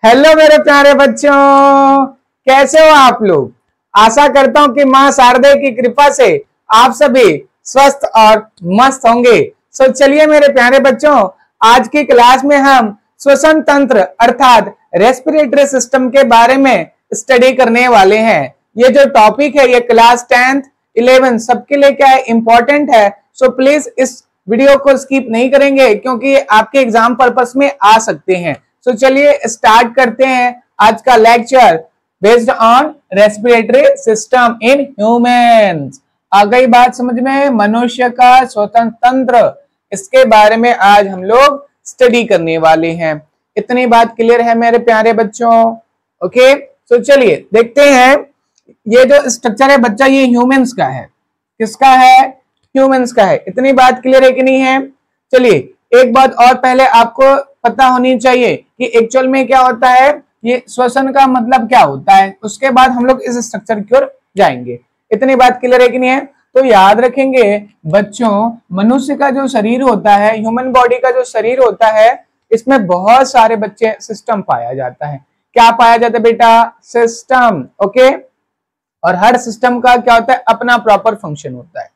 Hello मेरे प्यारे बच्चों, कैसे हो आप लोग। आशा करता हूं कि मां शारदे की कृपा से आप सभी स्वस्थ और मस्त होंगे। चलिए मेरे प्यारे बच्चों, आज की क्लास में हम श्वसन तंत्र अर्थात रेस्पिरेटरी सिस्टम के बारे में स्टडी करने वाले हैं। ये जो टॉपिक है ये क्लास 10th 11 सबके लिए क्या है, इंपॉर्टेंट है। सो प्लीज इस वीडियो को स्किप नहीं करेंगे क्योंकि आपके एग्जाम पर्पस में आ सकते हैं। तो चलिए स्टार्ट करते हैं आज का lecture based on respiratory system in humans. आ गई बात समझ में, मनुष्य का श्वसन तंत्र, इसके बारे में आज हम लोग स्टडी करने वाले हैं। इतनी बात क्लियर है मेरे प्यारे बच्चों। ओके, तो चलिए देखते हैं। ये जो स्ट्रक्चर है बच्चा, ये ह्यूमंस का है। किसका है? ह्यूमंस का है। इतनी बात क्लियर है कि नहीं है? चलिए एक बात और पहले आपको पता होनी चाहिए कि एक्चुअल में क्या होता है, ये श्वसन का मतलब क्या होता है। उसके बाद हम लोग इस स्ट्रक्चर की ओर जाएंगे। इतनी बात क्लियर है कि नहीं है? तो याद रखेंगे बच्चों, मनुष्य का जो शरीर होता है, ह्यूमन बॉडी का जो शरीर होता है, इसमें बहुत सारे बच्चे सिस्टम पाया जाता है। क्या पाया जाता है बेटा? सिस्टम। ओके, और हर सिस्टम का क्या होता है, अपना प्रॉपर फंक्शन होता है।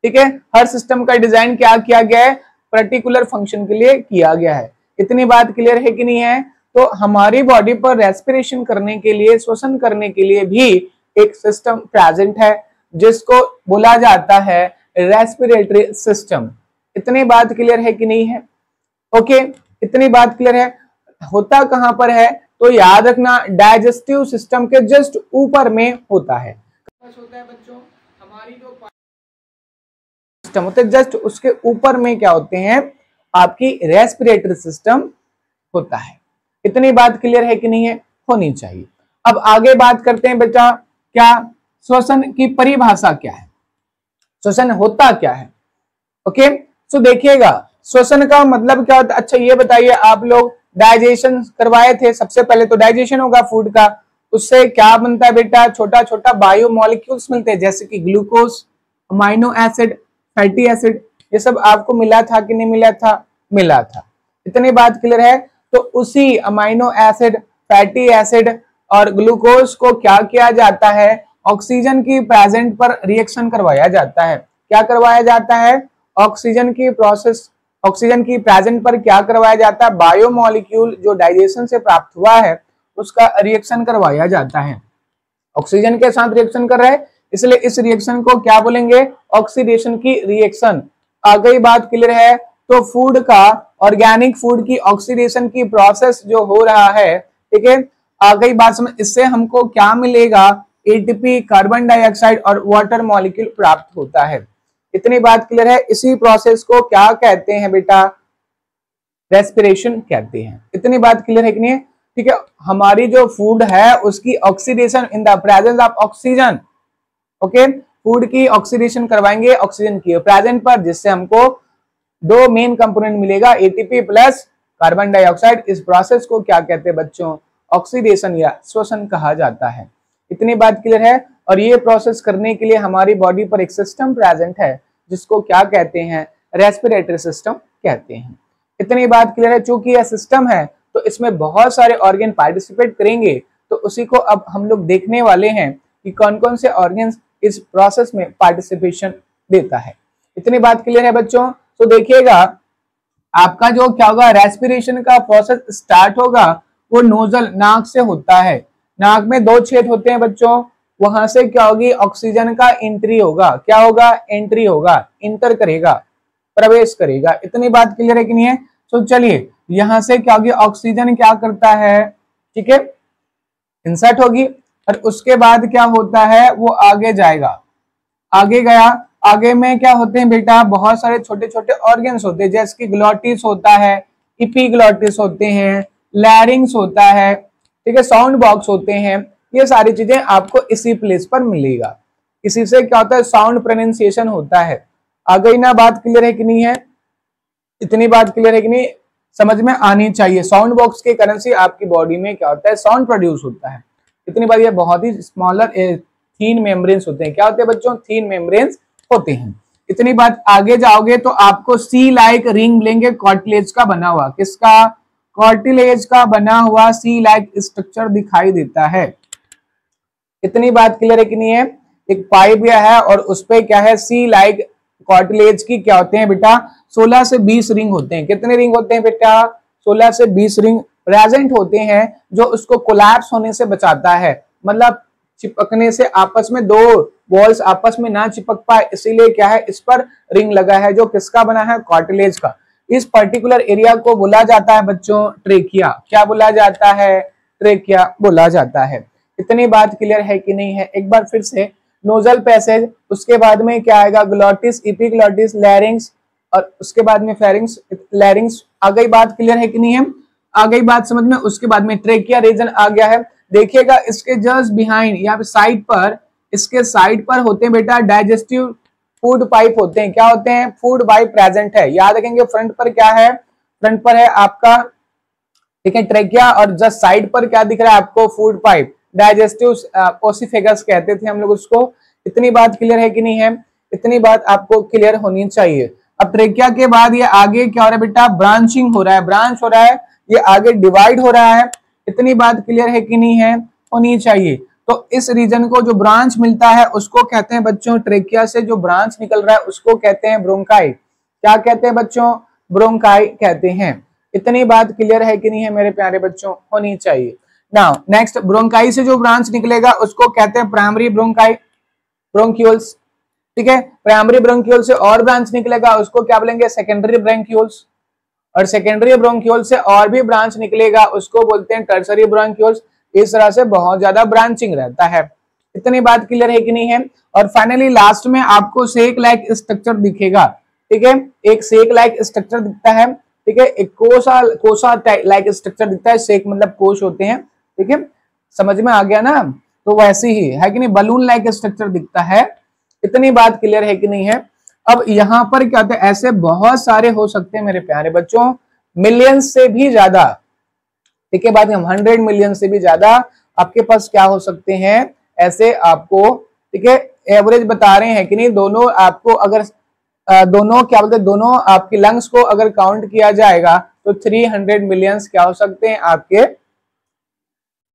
ठीक है, हर सिस्टम का डिजाइन क्या किया गया है, पर्टिकुलर फंक्शन के लिए किया गया है। इतनी बात क्लियर है कि नहीं है? तो हमारी बॉडी पर रेस्पिरेशन करने के लिए, श्वसन करने के लिए भी एक सिस्टम प्रेजेंट है जिसको बोला जाता है रेस्पिरेटरी सिस्टम। इतनी बात क्लियर है कि नहीं है? ओके, इतनी बात क्लियर है। होता कहां पर है? तो याद रखना, डाइजेस्टिव सिस्टम के जस्ट ऊपर में होता है। होता है बच्चों, हमारी जो सिस्टम होते हैं जस्ट उसके ऊपर में क्या होते हैं, आपकी रेस्पिरेटरी सिस्टम होता है। इतनी बात क्लियर है कि नहीं है? होनी चाहिए। अब आगे बात करते हैं बेटा, क्या श्वसन की परिभाषा क्या है, श्वसन होता क्या है। ओके, तो देखिएगा श्वसन का मतलब क्या होता है। अच्छा ये बताइए, आप लोग डाइजेशन करवाए थे, सबसे पहले तो डाइजेशन होगा फूड का। उससे क्या बनता है बेटा? छोटा छोटा बायो मॉलिक्यूल्स मिलते हैं, जैसे कि glucose, amino acid, fatty acid. ये सब आपको मिला था कि नहीं मिला था? मिला था। इतनी बात क्लियर है। तो उसी अमाइनो एसिड, फैटी एसिड और ग्लूकोज को क्या किया जाता है, ऑक्सीजन की प्रेजेंट पर रिएक्शन करवाया जाता है। क्या करवाया जाता है? ऑक्सीजन की प्रोसेस, ऑक्सीजन की प्रेजेंट पर क्या करवाया जाता है, बायो मॉलिक्यूल जो डाइजेशन से प्राप्त हुआ है उसका रिएक्शन करवाया जाता है। ऑक्सीजन के साथ रिएक्शन कर रहा है, इसलिए इस रिएक्शन को क्या बोलेंगे? ऑक्सीडेशन की रिएक्शन। आ गई बात क्लियर है? तो फूड का, ऑर्गेनिक फूड की ऑक्सीडेशन की प्रोसेस जो हो रहा है, ठीक है, आ गई बात समझ। इससे हमको क्या मिलेगा? एटीपी, कार्बन डाइऑक्साइड और वाटर मॉलिक्यूल प्राप्त होता है। इतनी बात क्लियर है? इसी प्रोसेस को क्या कहते हैं बेटा? रेस्पिरेशन कहते हैं। इतनी बात क्लियर है कि नहीं? ठीक है, हमारी जो फूड है उसकी oxidation in the presence of oxygen. Okay, food की ऑक्सीडेशन करवाएंगे ऑक्सीजन की प्रेजेंट पर, जिससे हमको दो मेन कंपोनेंट मिलेगा, एटीपी प्लस कार्बन डाइऑक्साइड। इस प्रोसेस को क्या कहते हैं बच्चों? ऑक्सीडेशन या श्वसन कहा जाता है। इतनी बात क्लियर है? और ये प्रोसेस करने के लिए हमारी बॉडी पर एक सिस्टम प्रेजेंट है जिसको क्या कहते हैं? रेस्पिरेटरी सिस्टम कहते हैं। इतनी बात क्लियर है? चूंकि यह सिस्टम है तो इसमें बहुत सारे ऑर्गन पार्टिसिपेट करेंगे, तो उसी को अब हम लोग देखने वाले हैं कि कौन कौन से ऑर्गन इस प्रोसेस में पार्टिसिपेशन देता है। इतनी बात क्लियर है बच्चों? तो देखिएगा, आपका जो क्या होगा, रेस्पिरेशन का प्रोसेस स्टार्ट होगा वो नोजल, नाक से होता है। नाक में दो छेद होते हैं बच्चों, वहां से क्या होगी, ऑक्सीजन का एंट्री होगा। क्या होगा? एंट्री होगा, इंटर करेगा, प्रवेश करेगा। इतनी बात क्लियर है कि नहीं है? तो चलिए यहां से क्या होगी, ऑक्सीजन क्या करता है, ठीक है, इंसर्ट होगी, और उसके बाद क्या होता है, वो आगे जाएगा। आगे गया, आगे में क्या होते हैं बेटा? बहुत सारे छोटे छोटे ऑर्गन्स होते हैं, जैसे कि ग्लॉटिस होता है, इपीग्लॉटिस होते हैं, लैरिंग्स होता है, ठीक है, साउंड बॉक्स होते हैं। ये सारी चीजें आपको इसी प्लेस पर मिलेगा। इसी से क्या होता है, साउंड प्रोनाउंसिएशन होता है। आ गई ना बात? क्लियर है कि नहीं है? इतनी बात क्लियर है कि नहीं? समझ में आनी चाहिए। साउंड बॉक्स के कारण से आपकी बॉडी में क्या होता है, साउंड प्रोड्यूस होता है। इतनी बात, ये बहुत ही स्मॉलर थीन मेम्ब्रेन्स होते हैं। क्या होते हैं बच्चों? थीन मेम्ब्रेन्स होते हैं। इतनी बात, आगे जाओगे तो आपको सी लाइक रिंग मिलेंगे, कार्टिलेज का बना हुआ। किसका? कार्टिलेज का बना हुआ सी लाइक स्ट्रक्चर दिखाई देता है। इतनी बात क्लियर है कि नहीं है? एक पाइप गया है और उस पे क्या है, सी लाइक कार्टिलेज की क्या होते हैं बेटा, 16 से 20 रिंग होते हैं। कितने रिंग होते हैं बेटा? 16 से 20 रिंग प्रेजेंट होते हैं, जो उसको कोलैप्स होने से बचाता है। मतलब चिपकने से, आपस में दो वॉल्स आपस में ना चिपक पाए, इसीलिए क्या है, इस पर रिंग लगा है, जो किसका बना है, कार्टिलेज का। इस पर्टिकुलर एरिया को बोला जाता है बच्चों ट्रेकिया। क्या बोला जाता है? ट्रेकिया बोला जाता है। इतनी बात क्लियर है कि नहीं है? एक बार फिर से, नोजल पैसेज, उसके बाद में क्या आएगा, ग्लॉटिस, एपिग्लॉटिस, लैरिंग्स, और उसके बाद में फेरिंग्स, लैरिंग्स। आ गई बात क्लियर है कि नहीं है? आ गई बात समझ में? उसके बाद में ट्रेकिया रीजन आ गया है। देखिएगा इसके जस्ट बिहाइंड, यहाँ पे साइड पर, इसके साइड पर होते हैं बेटा डाइजेस्टिव फूड पाइप होते हैं। क्या होते हैं? फूड पाइप प्रेजेंट है। याद रखेंगे, फ्रंट पर क्या है? फ्रंट पर है आपका, ठीक है, ट्रेकिया, और जस्ट साइड पर क्या दिख रहा है आपको? फूड पाइप, डाइजेस्टिव ओसिफेगस कहते थे हम लोग उसको। इतनी बात क्लियर है कि नहीं है? इतनी बात आपको क्लियर होनी चाहिए। अब ट्रेकिया के बाद ये आगे क्या हो रहा है बेटा? ब्रांचिंग हो रहा है, ब्रांच हो रहा है, ये आगे डिवाइड हो रहा है। इतनी बात क्लियर है कि नहीं है? होनी चाहिए। तो इस रीजन को जो ब्रांच मिलता है उसको कहते हैं बच्चों, ट्रेकिया से जो ब्रांच निकल रहा है उसको कहते हैं ब्रोंकाई। क्या कहते हैं बच्चों? ब्रोंकाई कहते हैं। इतनी बात क्लियर है कि नहीं है मेरे प्यारे बच्चों? होनी चाहिए। नाउ नेक्स्ट, ब्रोंकाई से जो ब्रांच निकलेगा उसको कहते हैं प्राइमरी ब्रोंकाई, ब्रोंक्यूल्स। ठीक है, प्राइमरी ब्रोंक्यूल से और ब्रांच निकलेगा उसको क्या बोलेंगे? Secondary bronchioles. और सेकेंडरी ब्रोंक्यूल से और भी ब्रांच निकलेगा उसको बोलते हैं टर्सरी ब्रोंक्यूल्स। इस तरह से बहुत ज्यादा ब्रांचिंग रहता है। इतनी बात क्लियर है कि नहीं है? और फाइनली लास्ट में आपको सेक लाइक स्ट्रक्चर दिखेगा। ठीक है, एक सेक लाइक स्ट्रक्चर दिखता है। ठीक है, एक कोसा लाइक स्ट्रक्चर दिखता है। सेक मतलब कोश होते हैं। ठीक है, समझ में आ गया ना? तो वैसे ही है कि नहीं, बलून लाइक स्ट्रक्चर दिखता है। इतनी बात क्लियर है कि नहीं है? अब यहाँ पर क्या होता है, ऐसे बहुत सारे हो सकते हैं मेरे प्यारे बच्चों, मिलियंस से भी ज्यादा। ठीक है, बात 100 मिलियन से भी ज्यादा आपके पास क्या हो सकते हैं ऐसे आपको। ठीक है, एवरेज बता रहे हैं कि नहीं, दोनों आपको अगर दोनों क्या बोलते हैं, दोनों आपकी लंग्स को अगर काउंट किया जाएगा तो 300 मिलियंस क्या हो सकते हैं, आपके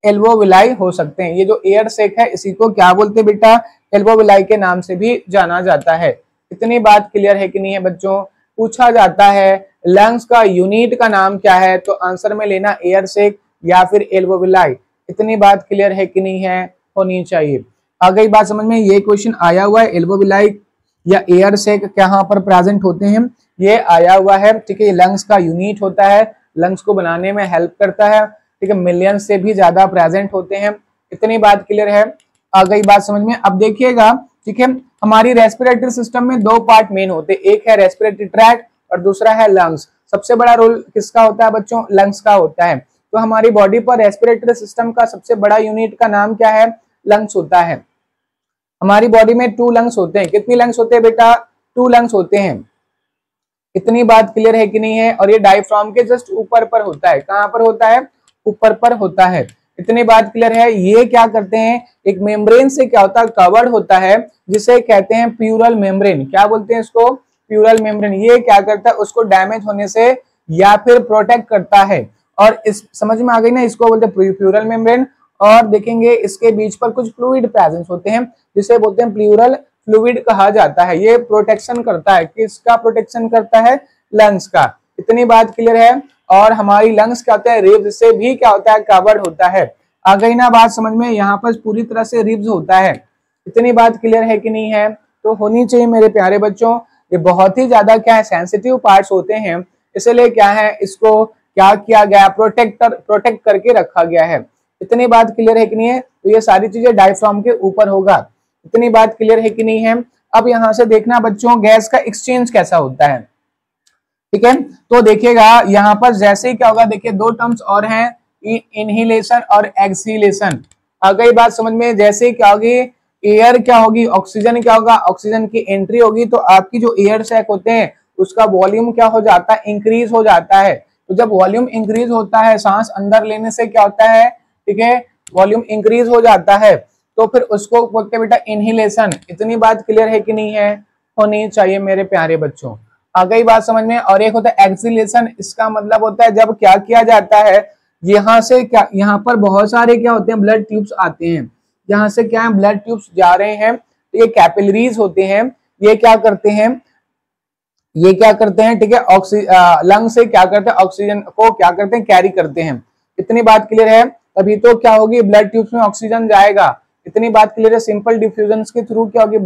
एल्वोविलाई हो सकते हैं। ये जो एयर सेक है इसी को क्या बोलते हैं बेटा? एल्वोविलाई के नाम से भी जाना जाता है। इतनी बात क्लियर है कि नहीं है बच्चों? पूछा जाता है लंग्स का यूनिट का नाम क्या है, तो आंसर में लेना एयर सेक या फिर एल्वोविलाई। इतनी बात क्लियर है कि नहीं है? होनी चाहिए। आ गई बात समझ में? ये क्वेश्चन आया हुआ है, एल्वोविलाई या एयर सेक कहाँ पर प्रेजेंट होते हैं, ये आया हुआ है। ठीक है, लंग्स का यूनिट होता है, लंग्स को बनाने में हेल्प करता है। ठीक है, मिलियन से भी ज्यादा प्रेजेंट होते हैं। इतनी बात क्लियर है? आ गई बात समझ में? अब देखिएगा, ठीक है, हमारी रेस्पिरेटरी सिस्टम में दो पार्ट मेन होते हैं, एक है रेस्पिरेटरी ट्रैक्ट और दूसरा है लंग्स। सबसे बड़ा रोल किसका होता है बच्चों? लंग्स का होता है। तो हमारी बॉडी पर रेस्पिरेटरी सिस्टम का सबसे बड़ा यूनिट का नाम क्या है? लंग्स होता है। हमारी बॉडी में 2 लंग्स होते हैं। कितनी लंग्स होते हैं बेटा? 2 लंग्स होते हैं। इतनी बात क्लियर है कि नहीं है? और ये डायफ्राम के जस्ट ऊपर पर होता है। कहां पर होता है? ऊपर पर होता है। इतनी बात क्लियर है? ये क्या करते हैं, एक मेम्ब्रेन से क्या होता है, कवर्ड होता है, जिसे कहते हैं प्यूरल मेम्ब्रेन। क्या बोलते हैं इसको? Plural membrane. ये क्या करता है, उसको डैमेज होने से या फिर प्रोटेक्ट करता है। और इस समझ में आ गई ना, इसको बोलते हैं प्यूरल मेम्ब्रेन। और देखेंगे इसके बीच पर कुछ फ्लूइड प्रेजेंस होते हैं, जिसे बोलते हैं प्लूरल फ्लूइड कहा जाता है। ये प्रोटेक्शन करता है, किसका प्रोटेक्शन करता है? लंग्स का। इतनी बात क्लियर है? और हमारी लंग्स क्या होता है, रिब्स से भी क्या होता है, कवर्ड होता है। आ गई ना बात समझ में? यहाँ पर पूरी तरह से रिब्स होता है। इतनी बात क्लियर है कि नहीं है? तो होनी चाहिए मेरे प्यारे बच्चों। ये बहुत ही ज्यादा क्या है, सेंसिटिव पार्ट्स होते हैं, इसलिए क्या है, इसको क्या किया गया, प्रोटेक्ट करके रखा गया है। इतनी बात क्लियर है कि नहीं है? तो ये सारी चीजें डायफ्राम के ऊपर होगा। इतनी बात क्लियर है कि नहीं है? अब यहां से देखना बच्चों, गैस का एक्सचेंज कैसा होता है। ठीक है, तो देखिएगा यहाँ पर जैसे ही क्या होगा, देखिए 2 टर्म्स और हैं, इनहिलेशन और एक्सहिलेशन। आ गई बात समझ में? जैसे ही क्या होगी, एयर क्या होगी, ऑक्सीजन क्या होगा, ऑक्सीजन की एंट्री होगी, तो आपकी जो एयर सैक होते हैं उसका वॉल्यूम क्या हो जाता है, इंक्रीज हो जाता है। तो जब वॉल्यूम इंक्रीज होता है, सांस अंदर लेने से क्या होता है, ठीक है, वॉल्यूम इंक्रीज हो जाता है, तो फिर उसको बोलते हैं बेटा इनहिलेशन। इतनी बात क्लियर है कि नहीं है? होनी चाहिए मेरे प्यारे बच्चों। आ गई बात समझ में। और एक होता है एक्सिलेशन, इसका मतलब होता है जब क्या किया जाता है, यहाँ से क्या, यहाँ पर बहुत सारे क्या होते हैं, ब्लड ट्यूब्स आते हैं, यहाँ से क्या है ब्लड ट्यूब्स जा रहे हैं, तो ये कैपिलरीज होते हैं, ये क्या करते हैं, ये क्या करते हैं, ठीक है, लंग से क्या करते हैं, ऑक्सीजन को क्या करते हैं, कैरी करते हैं। इतनी बात क्लियर है, तभी तो क्या होगी, ब्लड ट्यूब्स में ऑक्सीजन जाएगा। इतनी बात क्लियर है। सिंपल डिफ्यूजन के थ्रू क्या होगी,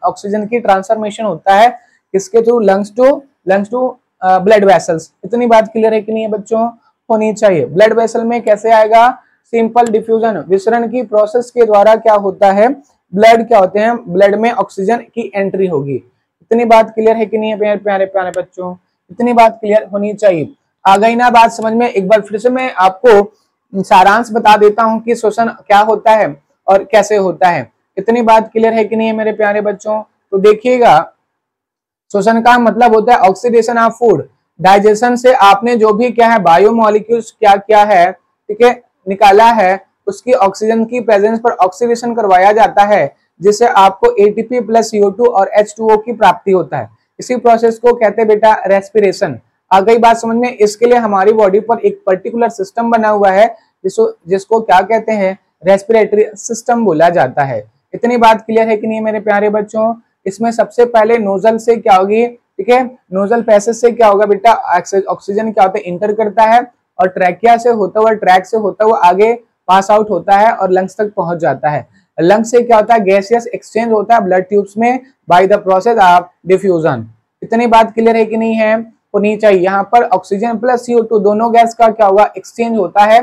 ऑक्सीजन की ट्रांसफॉर्मेशन होता है, किसके through, lungs to blood vessels. इतनी बात क्लियर है कि नहीं है बच्चों, होनी चाहिए। ब्लड वेसल में कैसे आएगा, सिंपल डिफ्यूजन, विसरण की प्रोसेस के द्वारा क्या होता है, ब्लड क्या होते हैं, ब्लड में ऑक्सीजन की एंट्री होगी। इतनी बात क्लियर है कि नहीं है प्यारे प्यारे प्यारे बच्चों, इतनी बात क्लियर होनी चाहिए। आ गई ना बात समझ में। एक बार फिर से मैं आपको सारांश बता देता हूं कि श्वसन क्या होता है और कैसे होता है। इतनी बात क्लियर है कि नहीं है मेरे प्यारे बच्चों। तो देखिएगा, श्वसन का मतलब होता है ऑक्सीडेशन ऑफ फूड। डाइजेशन से आपने जो भी क्या है बायोमोलिक्यूल्स क्या किया है, ठीक है, निकाला है, उसकी ऑक्सीजन की प्रेजेंस पर ऑक्सीडेशन करवाया जाता है, जिससे आपको ATP प्लस CO2 और H2O की प्राप्ति होता है। इसी प्रोसेस को कहते हैं बेटा रेस्पिरेशन। आ गई बात समझ में। इसके लिए हमारी बॉडी पर एक पर्टिकुलर सिस्टम बना हुआ है, जिसको क्या कहते हैं, रेस्पिरेटरी सिस्टम बोला जाता है। इतनी बात क्लियर है कि नहीं मेरे प्यारे बच्चों। इसमें सबसे पहले नोजल से क्या होगी, ठीक है, नोजल पैसेज से क्या होगा बेटा, ऑक्सीजन क्या होता है, इंटर करता है, और ट्रैकिया से होता हुआ, ट्रैक से होता हुआ आगे पास आउट होता है और लंग्स तक पहुंच जाता है। लंग्स से क्या होता है, गैसियस एक्सचेंज होता है ब्लड ट्यूब्स में by the process of diffusion. इतनी बात क्लियर है कि नहीं है, होनी चाहिए। यहाँ पर ऑक्सीजन प्लस CO2 दोनों गैस का क्या होगा, एक्सचेंज होता है।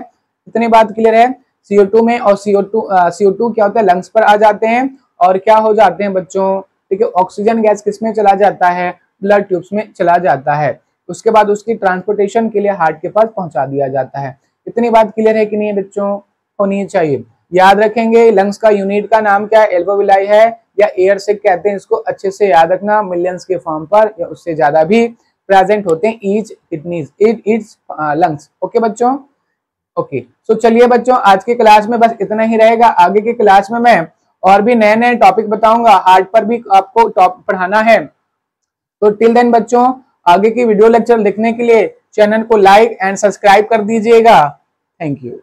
इतनी बात क्लियर है। CO2 में और CO2 क्या होता है, लंग्स पर आ जाते हैं और क्या हो जाते हैं बच्चों, ठीक है, ऑक्सीजन गैस किस में चला जाता है, ब्लड ट्यूब्स में चला जाता है। उसके बाद उसकी ट्रांसपोर्टेशन के लिए हार्ट के पास पहुंचा दिया जाता है। इतनी बात क्लियर है कि नहीं बच्चों, होनी चाहिए। याद रखेंगे, लंग्स का यूनिट का नाम क्या है, एल्वेओलाई है, या एयर से कहते हैं, इसको अच्छे से याद रखना, मिलियंस के फॉर्म पर या उससे ज्यादा भी प्रेजेंट होते हैं each kidneys, each lungs. Okay बच्चों, ओके। सो चलिए बच्चों, आज की क्लास में बस इतना ही रहेगा। आगे की क्लास में मैं और भी नए नए टॉपिक बताऊंगा, हार्ट पर भी आपको टॉपिक पढ़ाना है। तो टिल देन बच्चों, आगे की वीडियो लेक्चर देखने के लिए चैनल को लाइक एंड सब्सक्राइब कर दीजिएगा। Thank you.